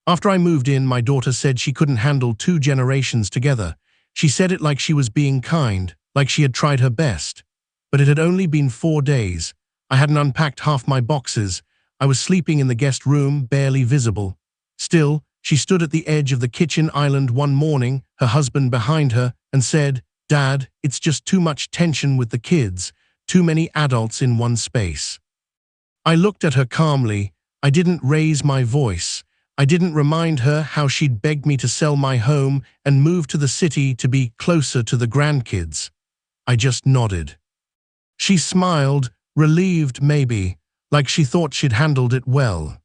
After I moved in, my daughter said she couldn't handle 2 generations together. She said it like she was being kind, like she had tried her best. But it had only been 4 days. I hadn't unpacked half my boxes. I was sleeping in the guest room, barely visible. Still, she stood at the edge of the kitchen island one morning, her husband behind her, and said, "Dad, it's just too much tension with the kids, too many adults in one space." I looked at her calmly. I didn't raise my voice. I didn't remind her how she'd begged me to sell my home and move to the city to be closer to the grandkids. I just nodded. She smiled, relieved maybe, like she thought she'd handled it well.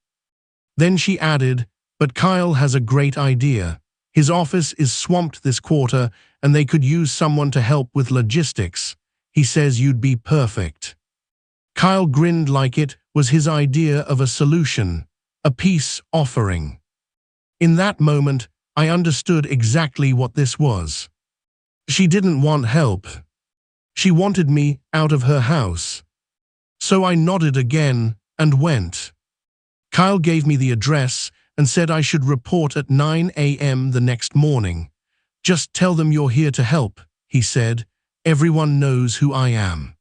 Then she added, "But Kyle has a great idea. His office is swamped this quarter and they could use someone to help with logistics. He says you'd be perfect." Kyle grinned like it was his idea of a solution, a peace offering. In that moment, I understood exactly what this was. She didn't want help. She wanted me out of her house. So I nodded again and went. Kyle gave me the address and said I should report at 9 a.m. the next morning. "Just tell them you're here to help," he said. "Everyone knows who I am."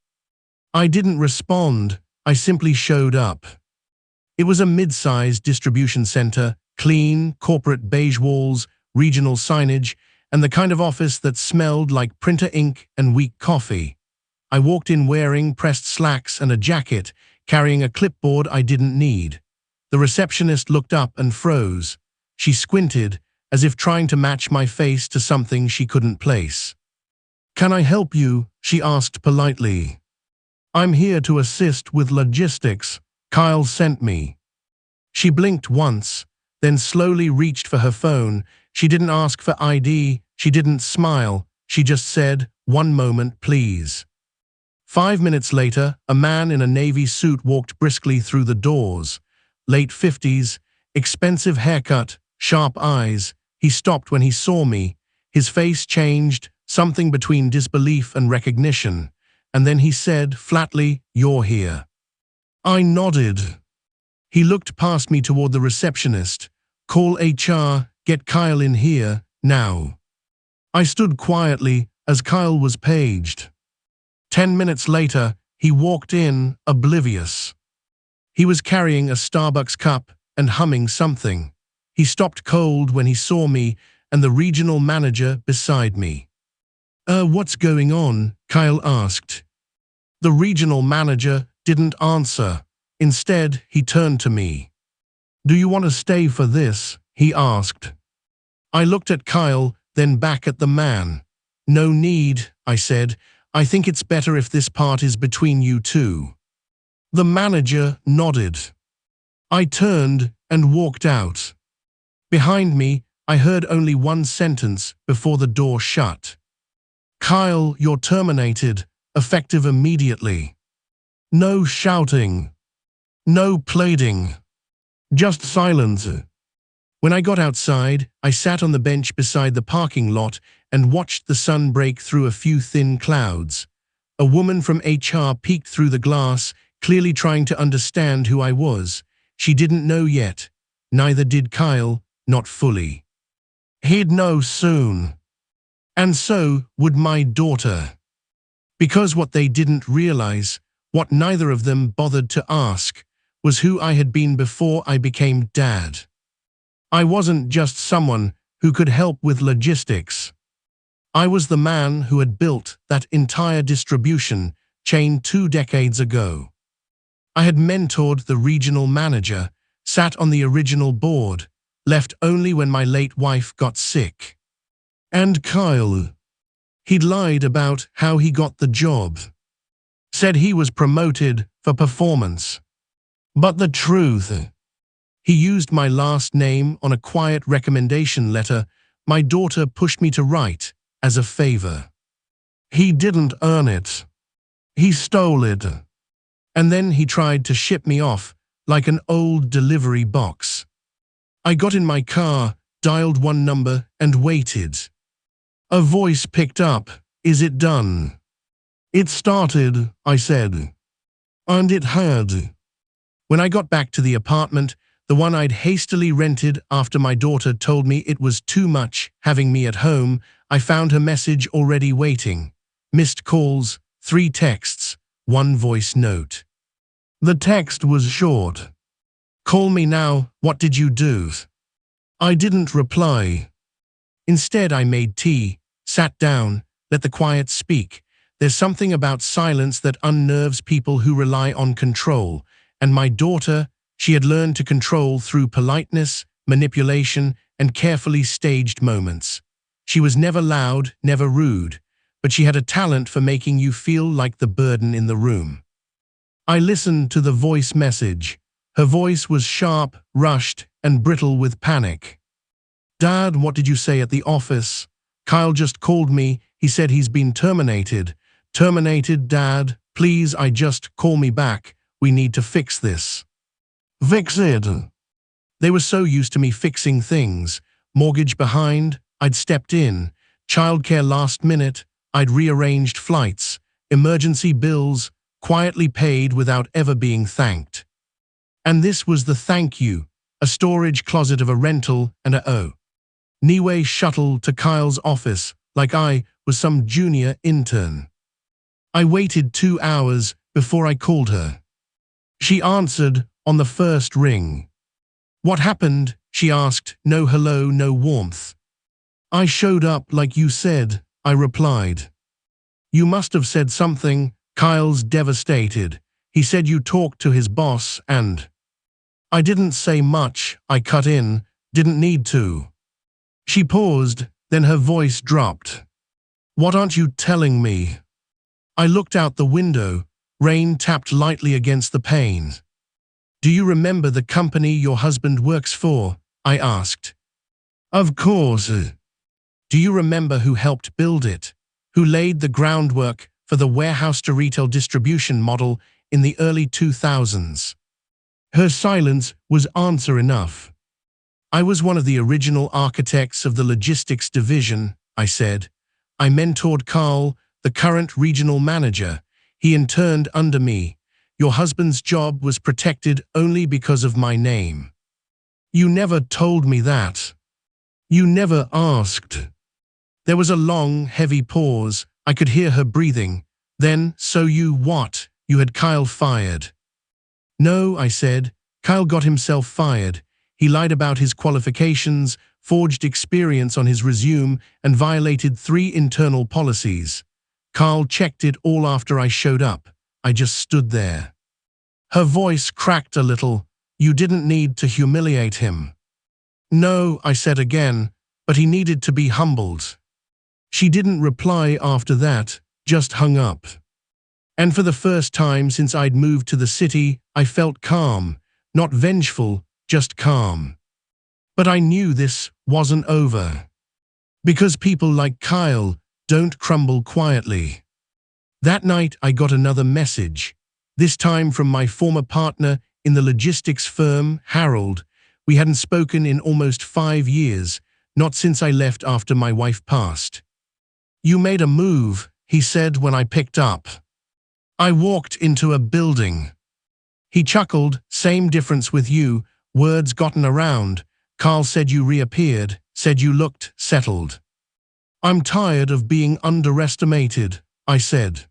I didn't respond. I simply showed up. It was a mid-sized distribution center, clean, corporate beige walls, regional signage, and the kind of office that smelled like printer ink and weak coffee. I walked in wearing pressed slacks and a jacket, carrying a clipboard I didn't need. The receptionist looked up and froze. She squinted, as if trying to match my face to something she couldn't place. "Can I help you?" she asked politely. "I'm here to assist with logistics. Kyle sent me." She blinked once, then slowly reached for her phone. She didn't ask for ID, she didn't smile, she just said, "One moment, please." 5 minutes later, a man in a navy suit walked briskly through the doors. Late 50s, expensive haircut, sharp eyes. He stopped when he saw me. His face changed, something between disbelief and recognition. And then he said, flatly, "You're here." I nodded. He looked past me toward the receptionist. "Call HR, get Kyle in here, now." I stood quietly as Kyle was paged. 10 minutes later, he walked in, oblivious. He was carrying a Starbucks cup and humming something. He stopped cold when he saw me and the regional manager beside me. What's going on?" Kyle asked. The regional manager didn't answer. Instead, he turned to me. "Do you want to stay for this?" he asked. I looked at Kyle, then back at the man. "No need," I said. "I think it's better if this part is between you two." The manager nodded. I turned and walked out. Behind me, I heard only one sentence before the door shut. "Kyle, you're terminated, effective immediately." No shouting. No pleading. Just silence. When I got outside, I sat on the bench beside the parking lot and watched the sun break through a few thin clouds. A woman from HR peeked through the glass, clearly trying to understand who I was. She didn't know yet. Neither did Kyle, not fully. He'd know soon. And so would my daughter. Because what they didn't realize, what neither of them bothered to ask, was who I had been before I became dad. I wasn't just someone who could help with logistics. I was the man who had built that entire distribution chain 2 decades ago. I had mentored the regional manager, sat on the original board, left only when my late wife got sick. And Kyle. He'd lied about how he got the job. Said he was promoted for performance. But the truth, he used my last name on a quiet recommendation letter my daughter pushed me to write as a favor. He didn't earn it. He stole it. And then he tried to ship me off like an old delivery box. I got in my car, dialed one number, and waited. A voice picked up, "Is it done?" "It started," I said. And it had. When I got back to the apartment, the one I'd hastily rented after my daughter told me it was too much having me at home. I found her message already waiting. Missed calls, 3 texts, 1 voice note. The text was short. "Call me now, what did you do?" I didn't reply. Instead, I made tea, sat down, let the quiet speak. There's something about silence that unnerves people who rely on control, and my daughter, she had learned to control through politeness, manipulation, and carefully staged moments. She was never loud, never rude, but she had a talent for making you feel like the burden in the room. I listened to the voice message. Her voice was sharp, rushed, and brittle with panic. "Dad, what did you say at the office? Kyle just called me. He said he's been terminated." "Terminated, Dad? Please, call me back. We need to fix this." "Fix it?" They were so used to me fixing things. Mortgage behind, I'd stepped in. Childcare last minute, I'd rearranged flights. Emergency bills, quietly paid without ever being thanked. And this was the thank you, a storage closet of a rental and a Niue shuttle to Kyle's office, like I was some junior intern. I waited 2 hours before I called her. She answered on the first ring. "What happened?" she asked. "No hello, no warmth." "I showed up like you said," I replied. "You must have said something." Kyle's devastated. "He said you talked to his boss and—" "I didn't say much," I cut in. "Didn't need to." She paused, then her voice dropped. "What aren't you telling me?" I looked out the window. Rain tapped lightly against the pane. "Do you remember the company your husband works for?" I asked. "Of course." "Do you remember who helped build it? Who laid the groundwork for the warehouse-to-retail distribution model in the early 2000s? Her silence was answer enough. "I was one of the original architects of the logistics division," I said. "I mentored Carl, the current regional manager. He interned under me. Your husband's job was protected only because of my name." "You never told me that. You never asked." There was a long, heavy pause. I could hear her breathing. Then, "So you had Kyle fired?" "No," I said. "Kyle got himself fired. He lied about his qualifications, forged experience on his resume, and violated 3 internal policies. Kyle checked it all after I showed up. I just stood there." Her voice cracked a little. "You didn't need to humiliate him." "No," I said again, "but he needed to be humbled." She didn't reply after that, just hung up. And for the first time since I'd moved to the city, I felt calm, not vengeful, just calm. But I knew this wasn't over. Because people like Kyle don't crumble quietly. That night I got another message, this time from my former partner in the logistics firm, Harold. We hadn't spoken in almost 5 years, not since I left after my wife passed. "You made a move," he said when I picked up. "I walked into a building." He chuckled. "Same difference with you, words gotten around. Carl said you reappeared, said you looked settled." "I'm tired of being underestimated," I said.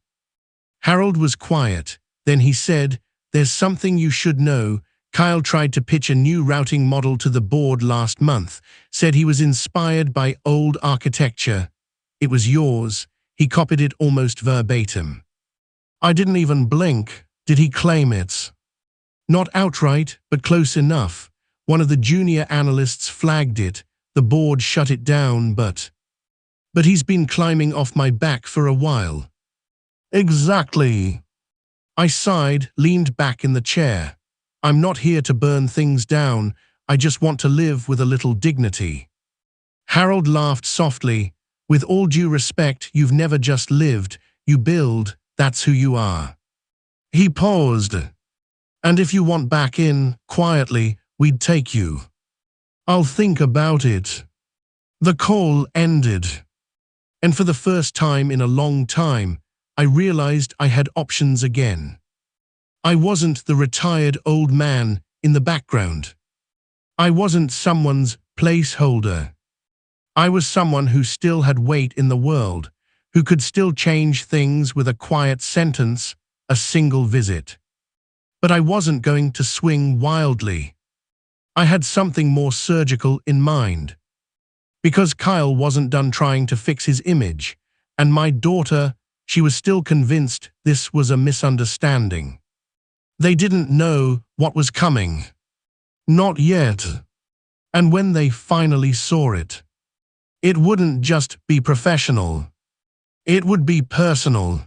Harold was quiet. Then he said, "There's something you should know. Kyle tried to pitch a new routing model to the board last month, said he was inspired by old architecture. It was yours. He copied it almost verbatim." I didn't even blink. Did he claim it? Not outright, but close enough. One of the junior analysts flagged it. The board shut it down, but he's been climbing off my back for a while. Exactly. I sighed, leaned back in the chair. I'm not here to burn things down. I just want to live with a little dignity. Harold laughed softly. With all due respect, you've never just lived. You build. That's who you are. He paused. And if you want back in, quietly, we'd take you. I'll think about it. The call ended. And for the first time in a long time, I realized I had options again. I wasn't the retired old man in the background. I wasn't someone's placeholder. I was someone who still had weight in the world, who could still change things with a quiet sentence, a single visit. But I wasn't going to swing wildly. I had something more surgical in mind. Because Kyle wasn't done trying to fix his image, and my daughter, she was still convinced this was a misunderstanding. They didn't know what was coming. Not yet. And when they finally saw it, it wouldn't just be professional. It would be personal.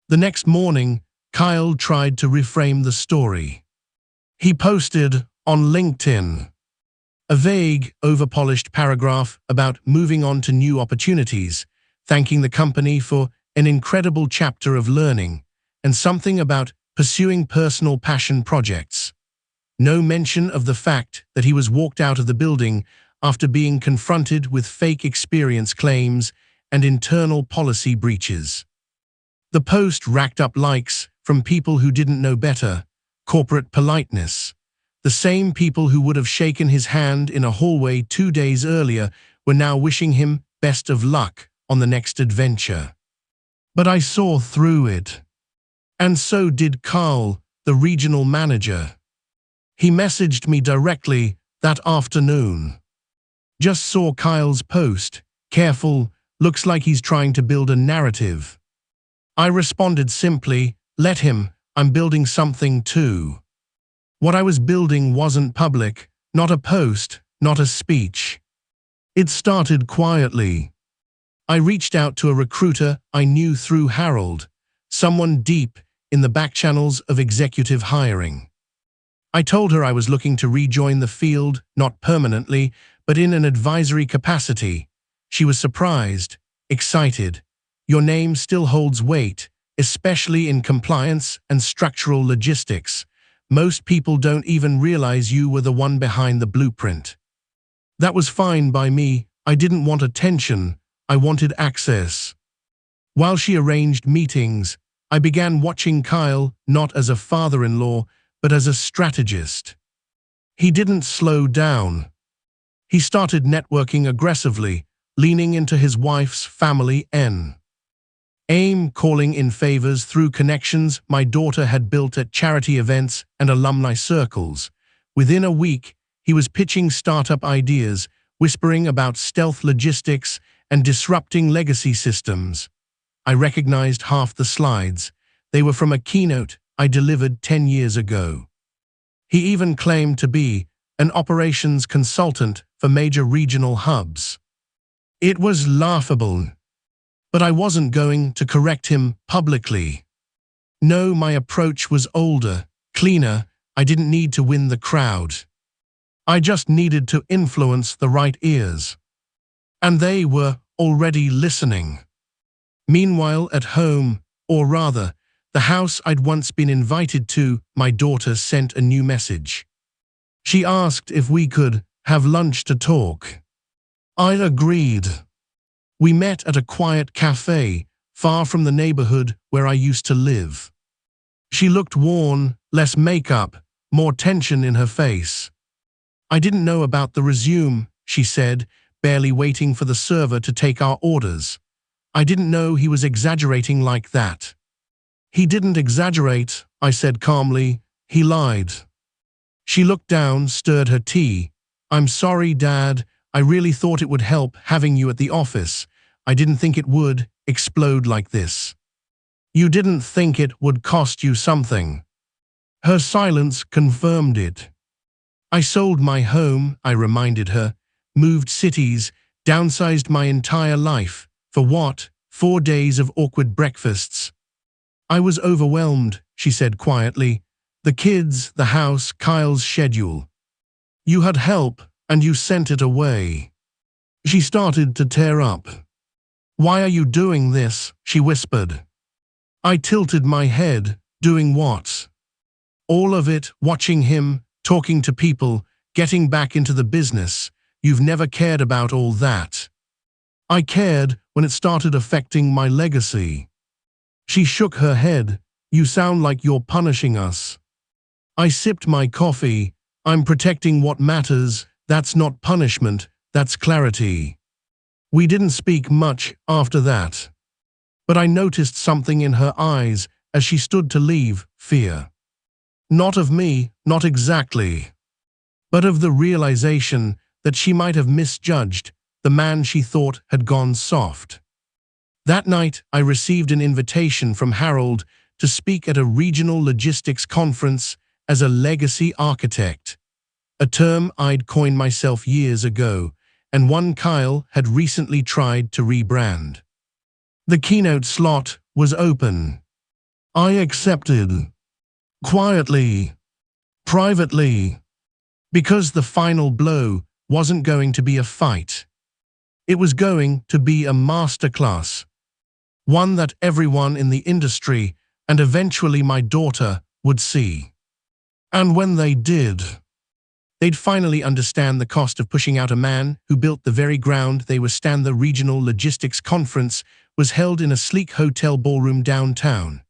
The next morning, Kyle tried to reframe the story. He posted on LinkedIn a vague, overpolished paragraph about moving on to new opportunities, thanking the company for an incredible chapter of learning, and something about pursuing personal passion projects. No mention of the fact that he was walked out of the building after being confronted with fake experience claims and internal policy breaches. The post racked up likes from people who didn't know better, corporate politeness. The same people who would have shaken his hand in a hallway 2 days earlier were now wishing him best of luck on the next adventure. But I saw through it. And so did Carl, the regional manager. He messaged me directly that afternoon. Just saw Kyle's post. Careful, looks like he's trying to build a narrative. I responded simply, let him, I'm building something too. What I was building wasn't public, not a post, not a speech. It started quietly. I reached out to a recruiter I knew through Harold, someone deep in the back channels of executive hiring. I told her I was looking to rejoin the field, not permanently, but in an advisory capacity. She was surprised, excited. Your name still holds weight, especially in compliance and structural logistics. Most people don't even realize you were the one behind the blueprint. That was fine by me. I didn't want attention. I wanted access. While she arranged meetings, I began watching Kyle not as a father-in-law, but as a strategist. He didn't slow down. He started networking aggressively, leaning into his wife's family calling in favors through connections my daughter had built at charity events and alumni circles. Within a week, he was pitching startup ideas, whispering about stealth logistics and disrupting legacy systems. I recognized half the slides. They were from a keynote I delivered 10 years ago. He even claimed to be an operations consultant for major regional hubs. It was laughable. But I wasn't going to correct him publicly. No, my approach was older, cleaner. I didn't need to win the crowd. I just needed to influence the right ears. And they were already listening. Meanwhile, at home, or rather, the house I'd once been invited to, my daughter sent a new message. She asked if we could have lunch to talk. I agreed. We met at a quiet cafe, far from the neighborhood where I used to live. She looked worn, less makeup, more tension in her face. I didn't know about the resume, she said, barely waiting for the server to take our orders. I didn't know he was exaggerating like that. He didn't exaggerate, I said calmly. He lied. She looked down, stirred her tea. I'm sorry, Dad. I really thought it would help having you at the office. I didn't think it would explode like this. You didn't think it would cost you something. Her silence confirmed it. I sold my home, I reminded her, moved cities, downsized my entire life. For what? 4 days of awkward breakfasts. I was overwhelmed, she said quietly. The kids, the house, Kyle's schedule. You had help, and you sent it away. She started to tear up. Why are you doing this? She whispered. I tilted my head. Doing what? All of it, watching him, talking to people, getting back into the business. You've never cared about all that. I cared when it started affecting my legacy. She shook her head. You sound like you're punishing us. I sipped my coffee. I'm protecting what matters. That's not punishment, that's clarity. We didn't speak much after that. But I noticed something in her eyes as she stood to leave, fear. Not of me, not exactly. But of the realization that she might have misjudged the man she thought had gone soft. That night, I received an invitation from Harold to speak at a regional logistics conference as a legacy architect, a term I'd coined myself years ago, and one Kyle had recently tried to rebrand. The keynote slot was open. I accepted. Quietly. Privately. Because the final blow wasn't going to be a fight. It was going to be a masterclass. One that everyone in the industry, and eventually my daughter, would see. And when they did, they'd finally understand the cost of pushing out a man who built the very ground they were stand. The regional logistics conference was held in a sleek hotel ballroom downtown.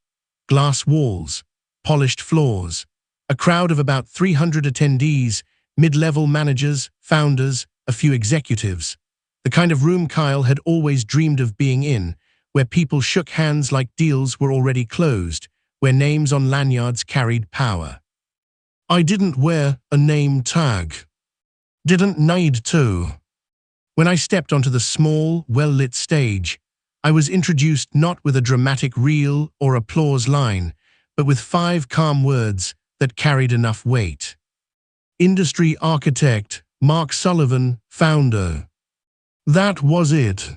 Glass walls, polished floors, a crowd of about 300 attendees, mid-level managers, founders, a few executives. The kind of room Kyle had always dreamed of being in, where people shook hands like deals were already closed, where names on lanyards carried power. I didn't wear a name tag. Didn't need to. When I stepped onto the small, well-lit stage, I was introduced not with a dramatic reel or applause line, but with 5 calm words that carried enough weight. Industry architect, Mark Sullivan, founder. That was it.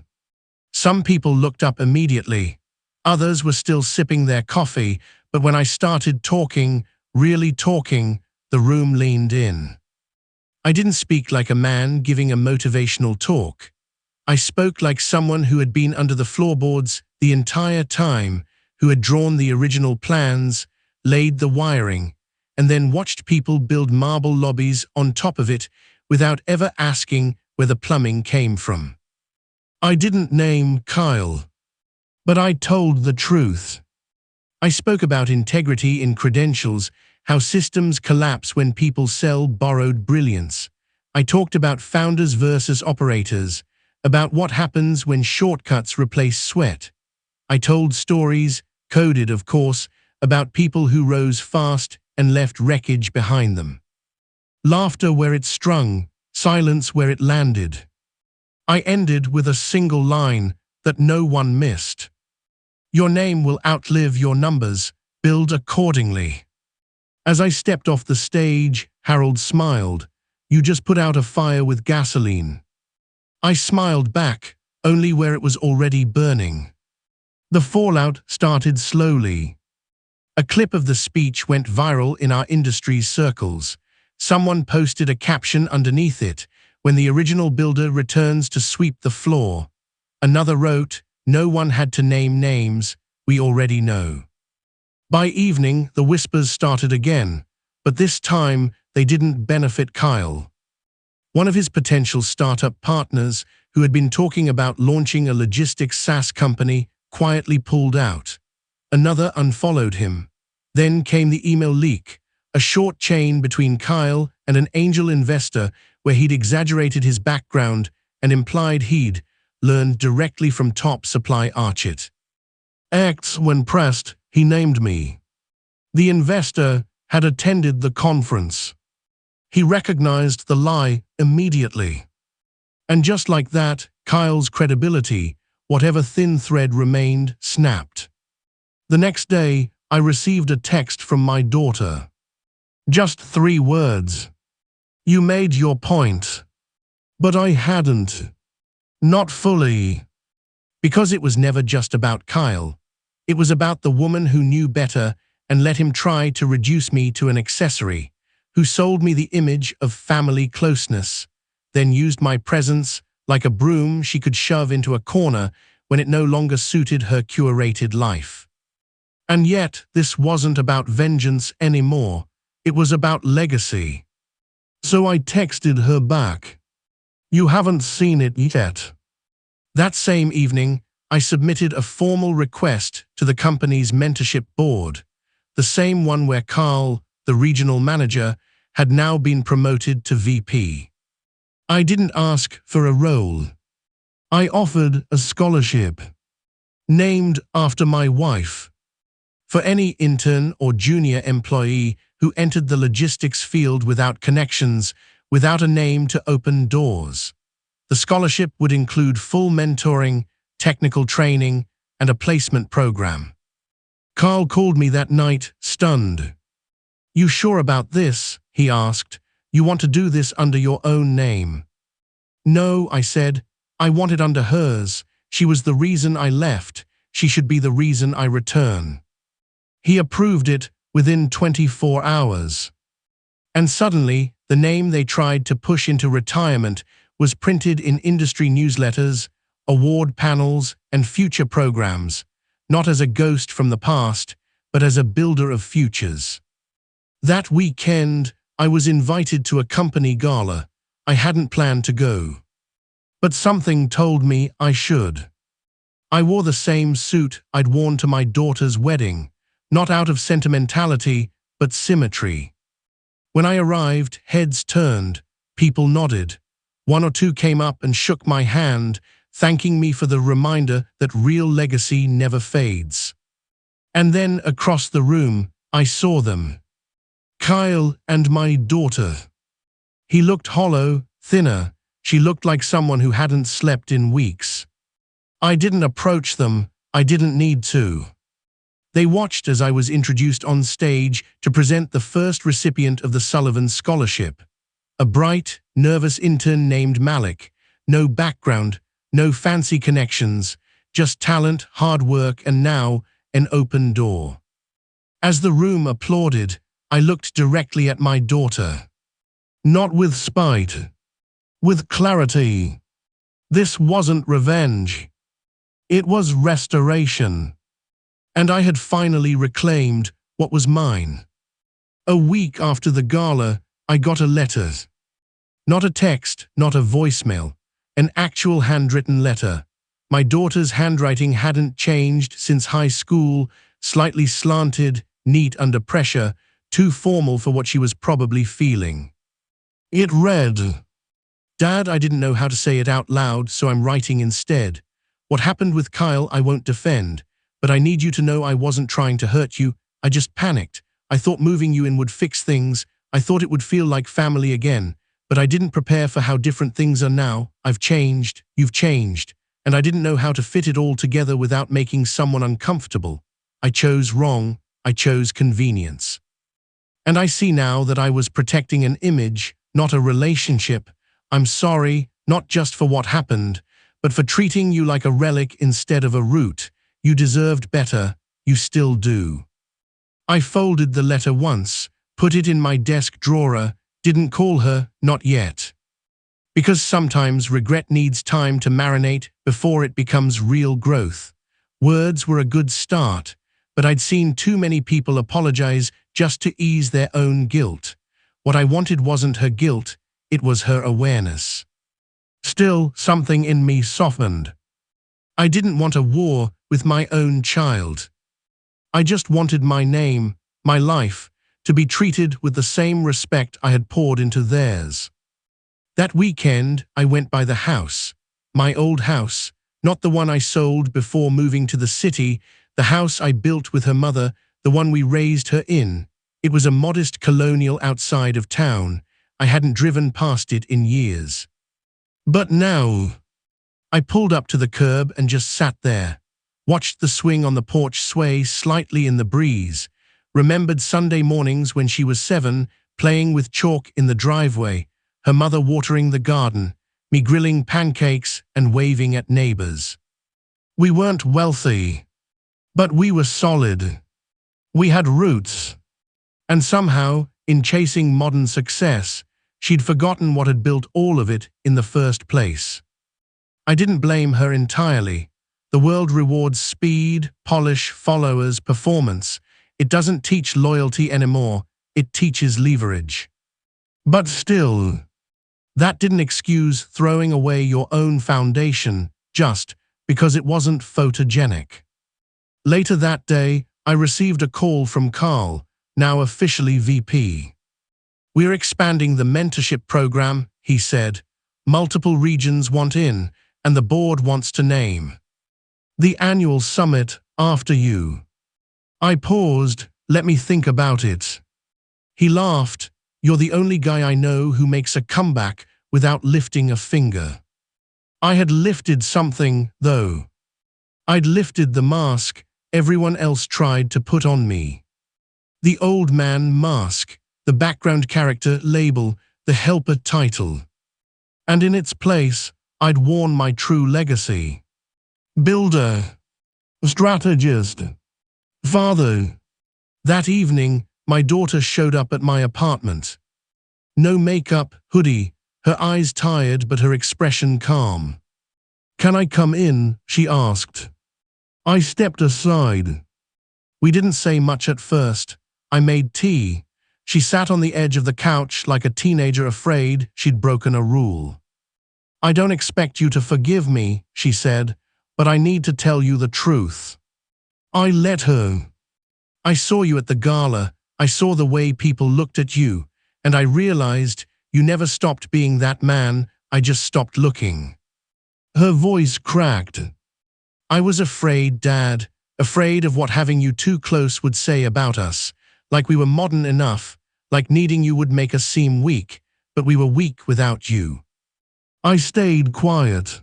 Some people looked up immediately. Others were still sipping their coffee, but when I started talking, really talking, the room leaned in. I didn't speak like a man giving a motivational talk. I spoke like someone who had been under the floorboards the entire time, who had drawn the original plans, laid the wiring, and then watched people build marble lobbies on top of it without ever asking where the plumbing came from. I didn't name Kyle, but I told the truth. I spoke about integrity in credentials, how systems collapse when people sell borrowed brilliance. I talked about founders versus operators, about what happens when shortcuts replace sweat. I told stories, coded of course, about people who rose fast and left wreckage behind them. Laughter where it strung, silence where it landed. I ended with a single line that no one missed. Your name will outlive your numbers, build accordingly. As I stepped off the stage, Harold smiled. You just put out a fire with gasoline. I smiled back, only where it was already burning. The fallout started slowly. A clip of the speech went viral in our industry's circles. Someone posted a caption underneath it, when the original builder returns to sweep the floor. Another wrote, no one had to name names, we already know. By evening, the whispers started again, but this time they didn't benefit Kyle. One of his potential startup partners, who had been talking about launching a logistics SaaS company, quietly pulled out. Another unfollowed him. Then came the email leak, a short chain between Kyle and an angel investor where he'd exaggerated his background and implied he'd learned directly from top supply Archit. When pressed, he named me. The investor had attended the conference. He recognized the lie immediately. And just like that, Kyle's credibility, whatever thin thread remained, snapped. The next day, I received a text from my daughter. Just 3 words. You made your point. But I hadn't. Not fully. Because it was never just about Kyle. It was about the woman who knew better and let him try to reduce me to an accessory, who sold me the image of family closeness, then used my presence like a broom she could shove into a corner when it no longer suited her curated life. And yet, this wasn't about vengeance anymore. It was about legacy. So I texted her back. You haven't seen it yet. That same evening, I submitted a formal request to the company's mentorship board, the same one where Carl, the regional manager, had now been promoted to VP. I didn't ask for a role. I offered a scholarship, named after my wife, for any intern or junior employee who entered the logistics field without connections, without a name to open doors. The scholarship would include full mentoring, technical training, and a placement program. Carl called me that night, stunned. "You sure about this?" he asked. "You want to do this under your own name?" "No," I said. "I want it under hers. She was the reason I left. She should be the reason I return." He approved it within 24 hours. And suddenly, the name they tried to push into retirement was printed in industry newsletters, award panels, and future programs, not as a ghost from the past, but as a builder of futures. That weekend, I was invited to a company gala. I hadn't planned to go, but something told me I should. I wore the same suit I'd worn to my daughter's wedding, not out of sentimentality, but symmetry. When I arrived, heads turned, people nodded. One or two came up and shook my hand, thanking me for the reminder that real legacy never fades. And then, across the room, I saw them. Kyle and my daughter. He looked hollow, thinner. She looked like someone who hadn't slept in weeks. I didn't approach them. I didn't need to. They watched as I was introduced on stage to present the first recipient of the Sullivan Scholarship. A bright, nervous intern named Malik. No background, no fancy connections, just talent, hard work, and now an open door. As the room applauded, I looked directly at my daughter. Not with spite, with clarity. This wasn't revenge. It was restoration. And I had finally reclaimed what was mine. A week after the gala, I got a letter. Not a text, not a voicemail, an actual handwritten letter. My daughter's handwriting hadn't changed since high school, slightly slanted, neat under pressure, too formal for what she was probably feeling. It read, "Dad, I didn't know how to say it out loud, so I'm writing instead. What happened with Kyle I won't defend, but I need you to know I wasn't trying to hurt you. I just panicked. I thought moving you in would fix things. I thought it would feel like family again, but I didn't prepare for how different things are now. I've changed, you've changed, and I didn't know how to fit it all together without making someone uncomfortable. I chose wrong. I chose convenience. And I see now that I was protecting an image, not a relationship. I'm sorry, not just for what happened, but for treating you like a relic instead of a root. You deserved better. You still do." I folded the letter once, put it in my desk drawer, didn't call her, not yet. Because sometimes regret needs time to marinate before it becomes real growth. Words were a good start, but I'd seen too many people apologize just to ease their own guilt. What I wanted wasn't her guilt, it was her awareness. Still, something in me softened. I didn't want a war with my own child. I just wanted my name, my life, to be treated with the same respect I had poured into theirs. That weekend, I went by the house. My old house, not the one I sold before moving to the city, the house I built with her mother, the one we raised her in. It was a modest colonial outside of town. I hadn't driven past it in years. But now, I pulled up to the curb and just sat there, watched the swing on the porch sway slightly in the breeze, remembered Sunday mornings when she was 7, playing with chalk in the driveway, her mother watering the garden, me grilling pancakes and waving at neighbors. We weren't wealthy, but we were solid. We had roots. And somehow, in chasing modern success, she'd forgotten what had built all of it in the first place. I didn't blame her entirely. The world rewards speed, polish, followers, performance. It doesn't teach loyalty anymore. It teaches leverage. But still, that didn't excuse throwing away your own foundation just because it wasn't photogenic. Later that day, I received a call from Carl, now officially VP. We're expanding the mentorship program, he said. Multiple regions want in, and the board wants to name the annual summit after you. I paused. Let me think about it. He laughed. You're the only guy I know who makes a comeback without lifting a finger. I had lifted something, though. I'd lifted the mask everyone else tried to put on me. The old man mask, the background character label, the helper title. And in its place, I'd worn my true legacy. Builder. Strategist. Father. That evening, my daughter showed up at my apartment. No makeup, hoodie, her eyes tired but her expression calm. Can I come in? She asked. I stepped aside. We didn't say much at first. I made tea. She sat on the edge of the couch like a teenager afraid she'd broken a rule. I don't expect you to forgive me, she said, but I need to tell you the truth. I let her. I saw you at the gala. I saw the way people looked at you, and I realized you never stopped being that man. I just stopped looking. Her voice cracked. I was afraid, Dad, afraid of what having you too close would say about us, like we were modern enough, like needing you would make us seem weak, but we were weak without you. I stayed quiet.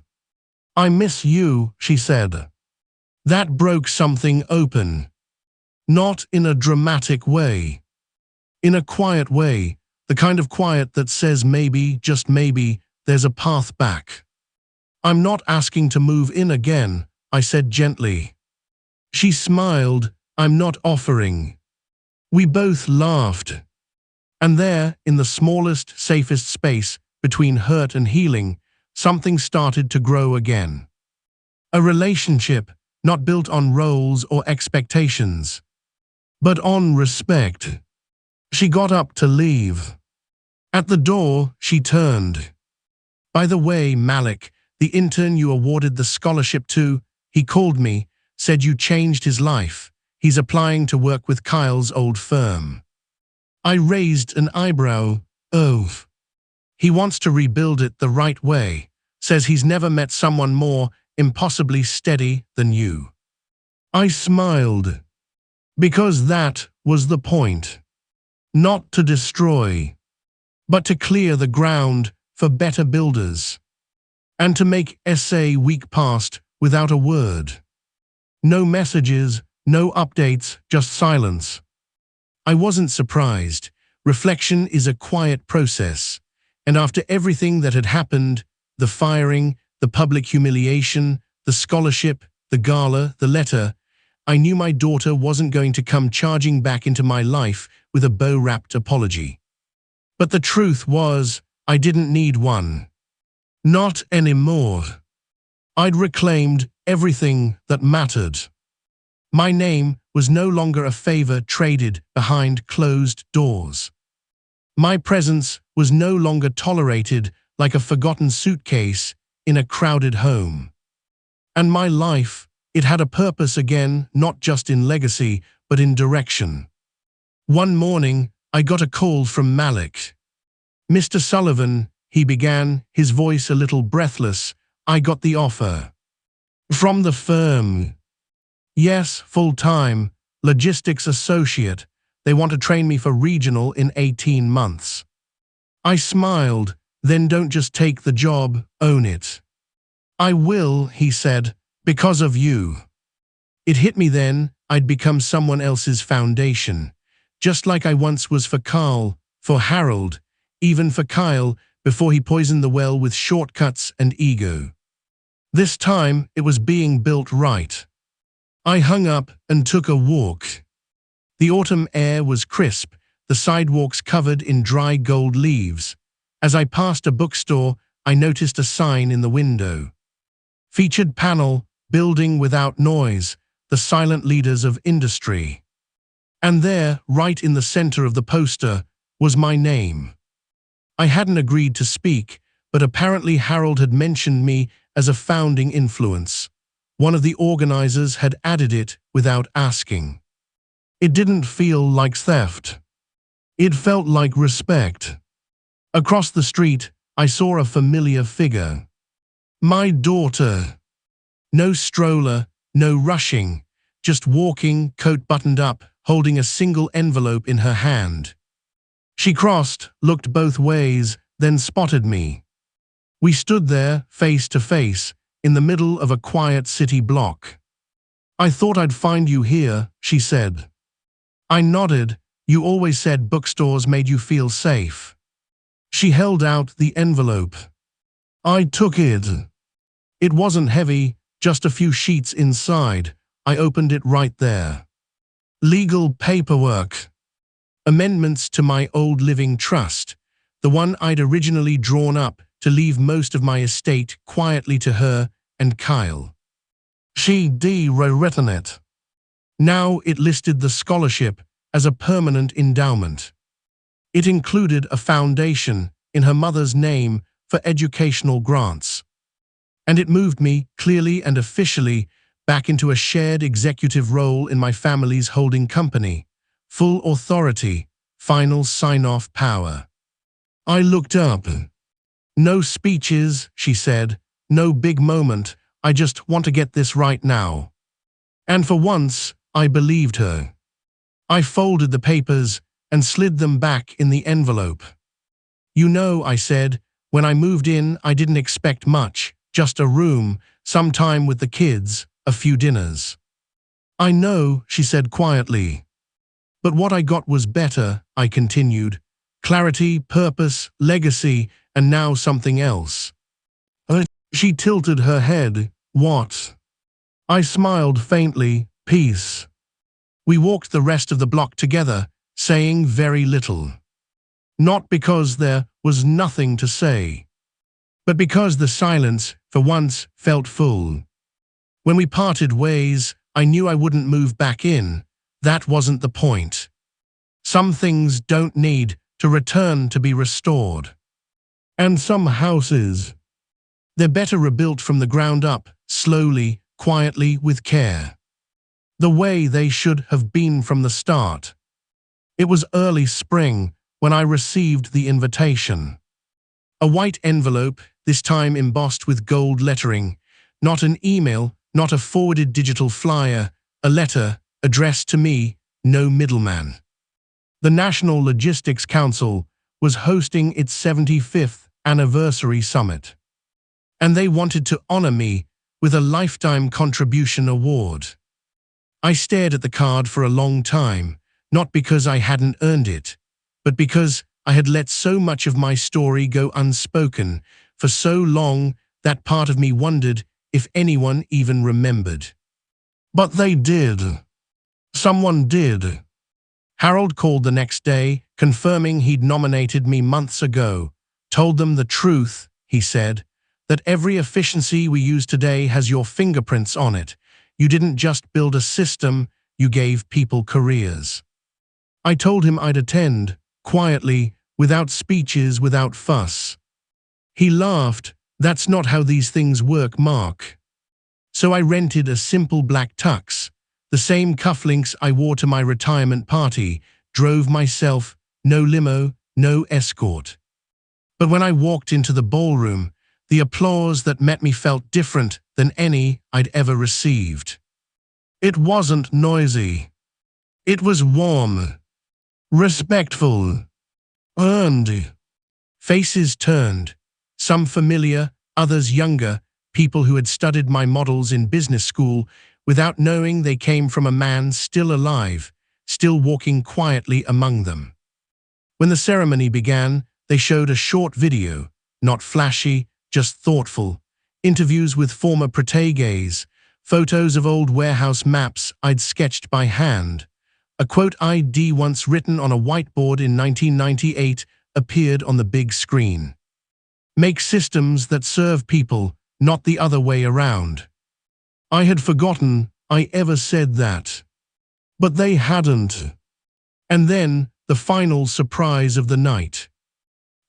I miss you, she said. That broke something open. Not in a dramatic way. In a quiet way, the kind of quiet that says maybe, just maybe, there's a path back. I'm not asking to move in again, I said gently. She smiled. I'm not offering. We both laughed. And there, in the smallest, safest space between hurt and healing, something started to grow again. A relationship not built on roles or expectations, but on respect. She got up to leave. At the door, she turned. By the way, Malik, the intern you awarded the scholarship to, he called me, said you changed his life. He's applying to work with Kyle's old firm. I raised an eyebrow. Oh. He wants to rebuild it the right way. Says he's never met someone more impossibly steady than you. I smiled. Because that was the point. Not to destroy, but to clear the ground for better builders. And to make SA week past without a word. No messages, no updates, just silence. I wasn't surprised. Reflection is a quiet process. And after everything that had happened, the firing, the public humiliation, the scholarship, the gala, the letter, I knew my daughter wasn't going to come charging back into my life with a bow-wrapped apology. But the truth was, I didn't need one. Not anymore. I'd reclaimed everything that mattered. My name was no longer a favor traded behind closed doors. My presence was no longer tolerated like a forgotten suitcase in a crowded home. And my life, it had a purpose again, not just in legacy, but in direction. One morning, I got a call from Malik. Mr. Sullivan, he began, his voice a little breathless, I got the offer. From the firm. Yes, full-time, logistics associate. They want to train me for regional in 18 months. I smiled, then don't just take the job, own it. I will, he said, because of you. It hit me then, I'd become someone else's foundation, just like I once was for Carl, for Harold, even for Kyle, before he poisoned the well with shortcuts and ego. This time, it was being built right. I hung up and took a walk. The autumn air was crisp, the sidewalks covered in dry gold leaves. As I passed a bookstore, I noticed a sign in the window. Featured panel, building without noise, the silent leaders of industry. And there, right in the center of the poster, was my name. I hadn't agreed to speak, but apparently Harold had mentioned me as a founding influence. One of the organizers had added it without asking. It didn't feel like theft. It felt like respect. Across the street, I saw a familiar figure. My daughter. No stroller, no rushing, just walking, coat buttoned up, holding a single envelope in her hand. She crossed, looked both ways, then spotted me. We stood there, face to face, in the middle of a quiet city block. I thought I'd find you here, she said. I nodded. You always said bookstores made you feel safe. She held out the envelope. I took it. It wasn't heavy, just a few sheets inside. I opened it right there. Legal paperwork. Amendments to my old living trust, the one I'd originally drawn up to leave most of my estate quietly to her and Kyle. She'd rewritten it. Now it listed the scholarship as a permanent endowment. It included a foundation in her mother's name for educational grants. And it moved me, clearly and officially, back into a shared executive role in my family's holding company. Full authority, final sign-off power. I looked up. No speeches, she said, no big moment, I just want to get this right now. And for once, I believed her. I folded the papers and slid them back in the envelope. You know, I said, when I moved in, I didn't expect much, just a room, some time with the kids, a few dinners. I know, she said quietly. But what I got was better, I continued. Clarity, purpose, legacy, and now something else. She tilted her head. What? I smiled faintly. Peace. We walked the rest of the block together, saying very little. Not because there was nothing to say, but because the silence, for once, felt full. When we parted ways, I knew I wouldn't move back in. That wasn't the point. Some things don't need to return to be restored. And some houses, they're better rebuilt from the ground up, slowly, quietly, with care. The way they should have been from the start. It was early spring when I received the invitation. A white envelope, this time embossed with gold lettering. Not an email, not a forwarded digital flyer, a letter addressed to me, no middleman. The National Logistics Council was hosting its 75th anniversary summit. And they wanted to honor me with a lifetime contribution award. I stared at the card for a long time, not because I hadn't earned it, but because I had let so much of my story go unspoken for so long that part of me wondered if anyone even remembered. But they did. Someone did. Harold called the next day, confirming he'd nominated me months ago. Told them the truth, he said, that every efficiency we use today has your fingerprints on it. You didn't just build a system, you gave people careers. I told him I'd attend, quietly, without speeches, without fuss. He laughed. That's not how these things work, Mark. So I rented a simple black tux, the same cufflinks I wore to my retirement party, drove myself, no limo, no escort. But when I walked into the ballroom, the applause that met me felt different than any I'd ever received. It wasn't noisy. It was warm, respectful, earned. Faces turned, some familiar, others younger, people who had studied my models in business school without knowing they came from a man still alive, still walking quietly among them. When the ceremony began, they showed a short video, not flashy, just thoughtful, interviews with former proteges, photos of old warehouse maps I'd sketched by hand. A quote I'd once written on a whiteboard in 1998 appeared on the big screen. Make systems that serve people, not the other way around. I had forgotten I ever said that. But they hadn't. And then, the final surprise of the night.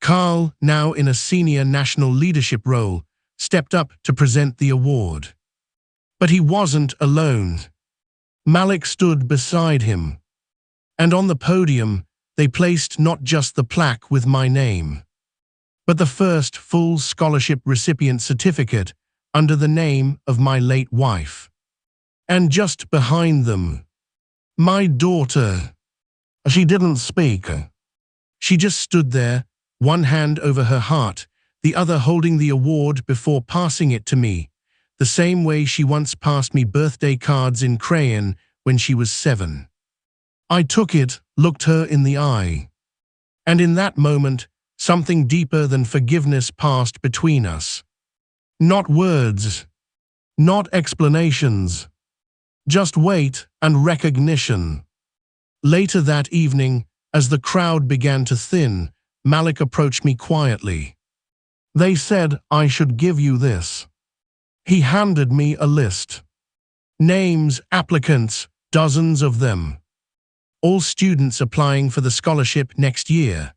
Carl, now in a senior national leadership role, stepped up to present the award. But he wasn't alone. Malik stood beside him. And on the podium, They placed not just the plaque with my name, but the first full scholarship recipient certificate under the name of my late wife. And just behind them, my daughter. She didn't speak. She just stood there, one hand over her heart, the other holding the award before passing it to me, the same way she once passed me birthday cards in crayon when she was 7. I took it, looked her in the eye. And in that moment, something deeper than forgiveness passed between us. Not words, not explanations, just weight and recognition. Later that evening, as the crowd began to thin, Malik approached me quietly. They said I should give you this. He handed me a list. Names, applicants, dozens of them. All students applying for the scholarship next year.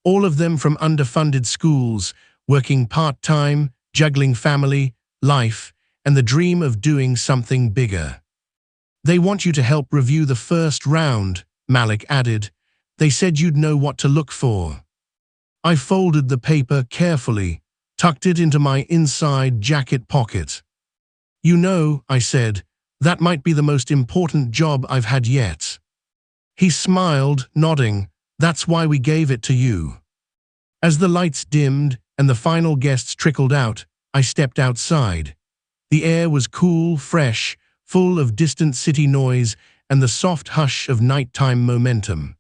All of them from underfunded schools, working part-time, juggling family, life, and the dream of doing something bigger. They want you to help review the first round, Malik added. They said you'd know what to look for. I folded the paper carefully, tucked it into my inside jacket pocket. You know, I said, that might be the most important job I've had yet. He smiled, nodding, that's why we gave it to you. As the lights dimmed and the final guests trickled out, I stepped outside. The air was cool, fresh, full of distant city noise and the soft hush of nighttime momentum.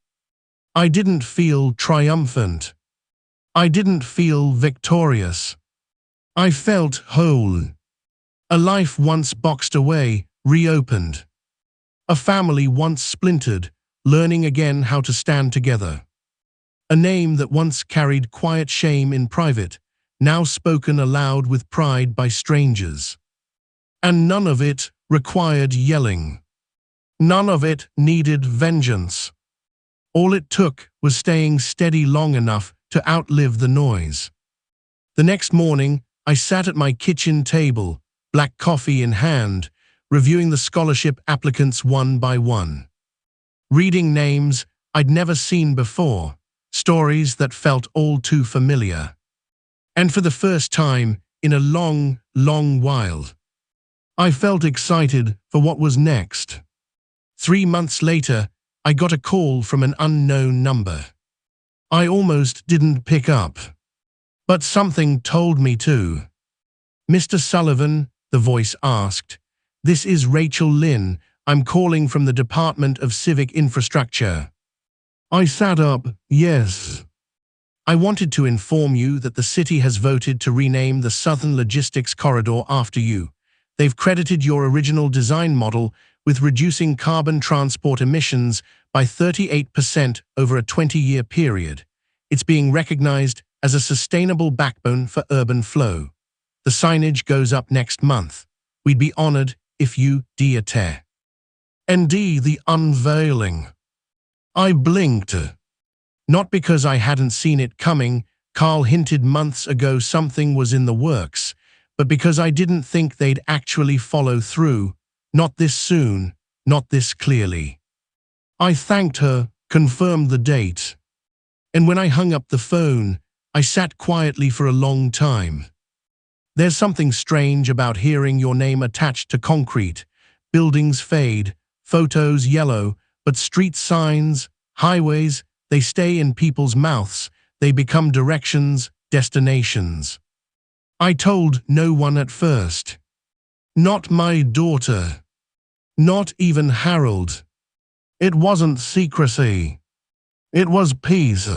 I didn't feel triumphant. I didn't feel victorious. I felt whole. A life once boxed away, reopened. A family once splintered, learning again how to stand together. A name that once carried quiet shame in private, now spoken aloud with pride by strangers. And none of it required yelling. None of it needed vengeance. All it took was staying steady long enough to outlive the noise. The next morning, I sat at my kitchen table, black coffee in hand, reviewing the scholarship applicants one by one. Reading names I'd never seen before, stories that felt all too familiar. And for the first time in a long, long while, I felt excited for what was next. 3 months later, I got a call from an unknown number. I almost didn't pick up. But something told me to. Mr. Sullivan, the voice asked, this is Rachel Lynn. I'm calling from the Department of Civic Infrastructure. I sat up, yes. I wanted to inform you that the city has voted to rename the Southern Logistics Corridor after you. They've credited your original design model with reducing carbon transport emissions by 38% over a 20-year period. It's being recognized as a sustainable backbone for urban flow. The signage goes up next month. We'd be honored if you dare. ND the unveiling. I blinked. Not because I hadn't seen it coming, Carl hinted months ago something was in the works, but because I didn't think they'd actually follow through, not this soon, not this clearly. I thanked her, confirmed the date. And when I hung up the phone, I sat quietly for a long time. There's something strange about hearing your name attached to concrete. Buildings fade, photos yellow, but street signs, highways, they stay in people's mouths. They become directions, destinations. I told no one at first. Not my daughter. Not even Harold. It wasn't secrecy. It was peace.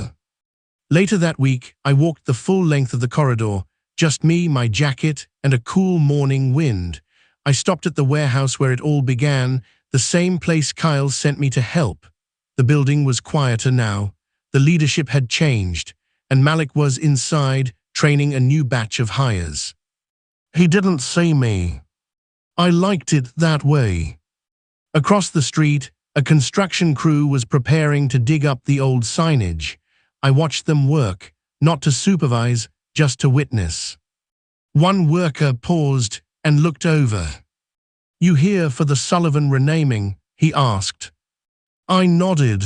Later that week, I walked the full length of the corridor, just me, my jacket, and a cool morning wind. I stopped at the warehouse where it all began, the same place Kyle sent me to help. The building was quieter now. The leadership had changed, and Malik was inside, training a new batch of hires. He didn't see me. I liked it that way. Across the street, a construction crew was preparing to dig up the old signage. I watched them work, not to supervise, just to witness. One worker paused and looked over. You here for the Sullivan renaming? He asked. I nodded.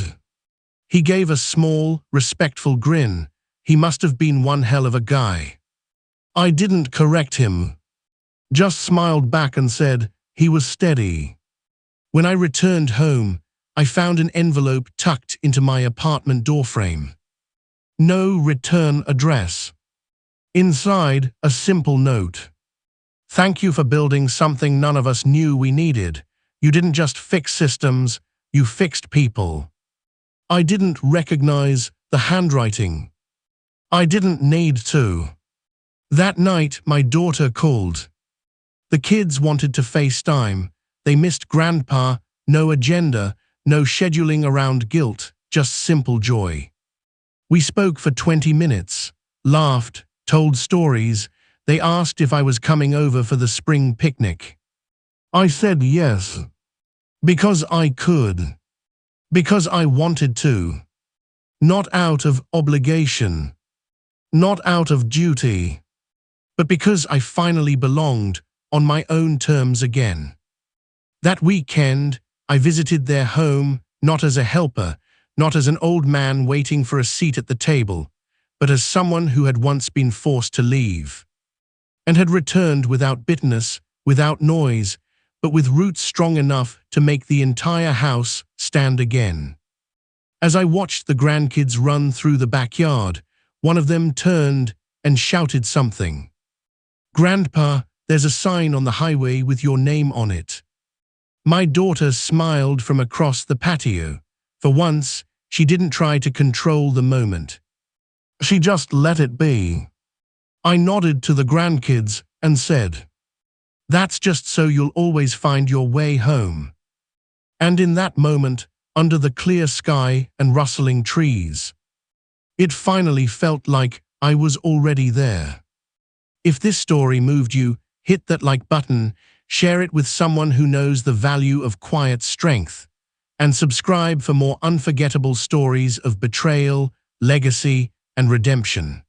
He gave a small, respectful grin. He must have been one hell of a guy. I didn't correct him. Just smiled back and said he was steady. When I returned home, I found an envelope tucked into my apartment doorframe. No return address. Inside, a simple note. Thank you for building something none of us knew we needed. You didn't just fix systems, you fixed people. I didn't recognize the handwriting. I didn't need to. That night, my daughter called. The kids wanted to FaceTime. They missed Grandpa, no agenda, no scheduling around guilt, just simple joy. We spoke for 20 minutes, laughed, told stories. They asked if I was coming over for the spring picnic. I said yes. Because I could. Because I wanted to. Not out of obligation. Not out of duty. But because I finally belonged, on my own terms again. That weekend, I visited their home, not as a helper, not as an old man waiting for a seat at the table, but as someone who had once been forced to leave. And had returned without bitterness, without noise, but with roots strong enough to make the entire house stand again. As I watched the grandkids run through the backyard, one of them turned and shouted something. Grandpa, there's a sign on the highway with your name on it. My daughter smiled from across the patio. For once, she didn't try to control the moment. She just let it be. I nodded to the grandkids and said, "That's just so you'll always find your way home." And in that moment, under the clear sky and rustling trees, it finally felt like I was already there. If this story moved you, hit that like button, share it with someone who knows the value of quiet strength, and subscribe for more unforgettable stories of betrayal, legacy, and redemption.